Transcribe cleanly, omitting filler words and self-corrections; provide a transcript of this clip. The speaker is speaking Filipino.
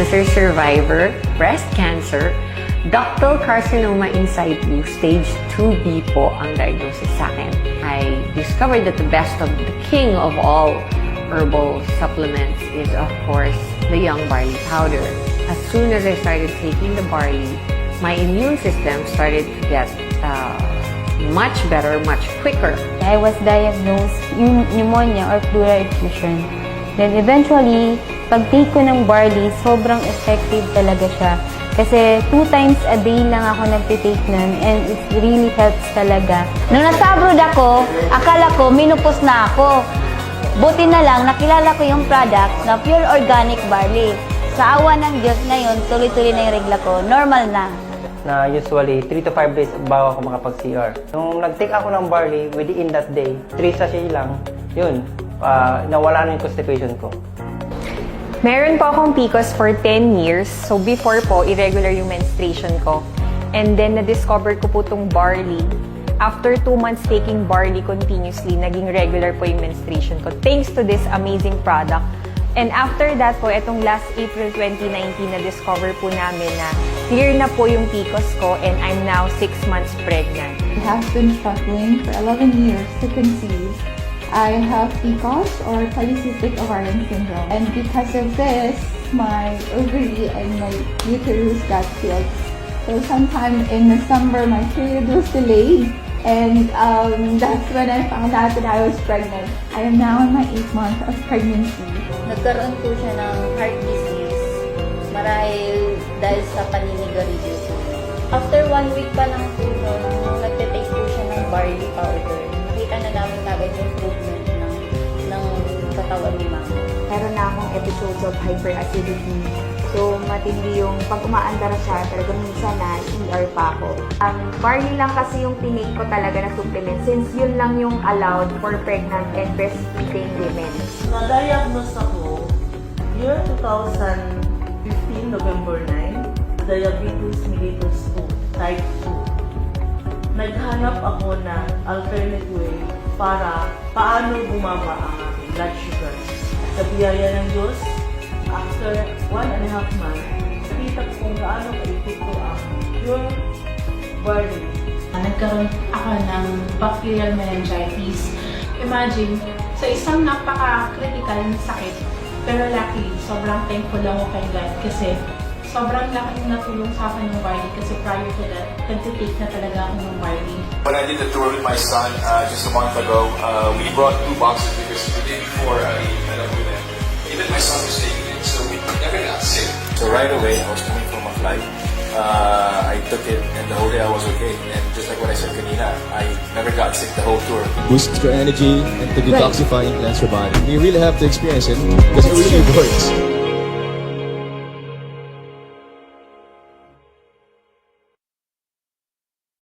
cancer survivor, breast cancer, ductal carcinoma in situ, stage 2B po ang diagnosis sa akin. I discovered that the best of the king of all herbal supplements is, of course, the young barley powder. As soon as I started taking the barley, my immune system started to get much better, much quicker. I was diagnosed pneumonia or pleural effusion. Then eventually, pag-take ko ng barley, sobrang effective talaga siya. Kasi 2 times a day lang ako nagtitake nun and it really helps talaga. Nung nasa abroad ako, akala ko minupos na ako. Buti na lang, nakilala ko yung product na pure organic barley. Sa awa ng Diyos ngayon, tuloy-tuloy na yung regla ko. Normal na. Na usually 3 to 5 days bago ako makapag-CR. Nung nag-take ako ng barley, within that day, 3 sachet lang, yun, nawala na yung constipation ko. Meron po akong PCOS for 10 years. So before po, irregular yung menstruation ko. And then na-discover ko po itong barley. After 2 months taking barley continuously, naging regular po yung menstruation ko. Thanks to this amazing product. And after that po, itong last April 2019, na-discover po namin na clear na po yung PCOS ko and I'm now 6 months pregnant. I have been struggling for 11 years to conceive. I have PCOS or polycystic ovarian syndrome, and because of this, my ovary and my uterus got filled. So sometime in December, my period was delayed, and that's when I found out that I was pregnant. I am now in my 8th month of pregnancy. Nagkaroon po siya ng heart disease marahil dahil sa paninigarilyo po. After 1 week pa lang po nung nagtitake po siya ng barley powder, nakita na namin kagad yung improvement ng katawan ni mama. Meron na akong episodes of hyperacidity. So, matindi yung pag umaandar siya, talagang minsan na ER pa ako. Barley lang kasi yung tinake ko talaga na supplement since yun lang yung allowed for pregnant and breastfeeding women. Na-diagnose ako year 2015, November 9, diabetes mellitus 2, type 2. Naghanap ako ng alternate way para paano bumaba ang aking blood sugar. Sa biyaya ng Diyos, after 1.5 months, nakita ko kung gaano ka-epekto ang pure barley. Nagkaroon ako ng bacterial meningitis. Imagine, sa isang napaka-critical na sakit, pero luckily, sobrang thankful lang ako kay God kasi sobrang laking natulong sa akin ng barley kasi prior to that, nag-take na talaga ako ng barley. When I did the tour with my son just a month ago, we brought 2 boxes because the day before I met up with him, even my son was taking it, so we never got sick. So right away, I was coming from a flight. I took it and the whole day I was okay. And just like what I said kanina, I never got sick the whole tour. Boosts your energy and to detoxify and cleanse your body. You really have to experience it because it really works.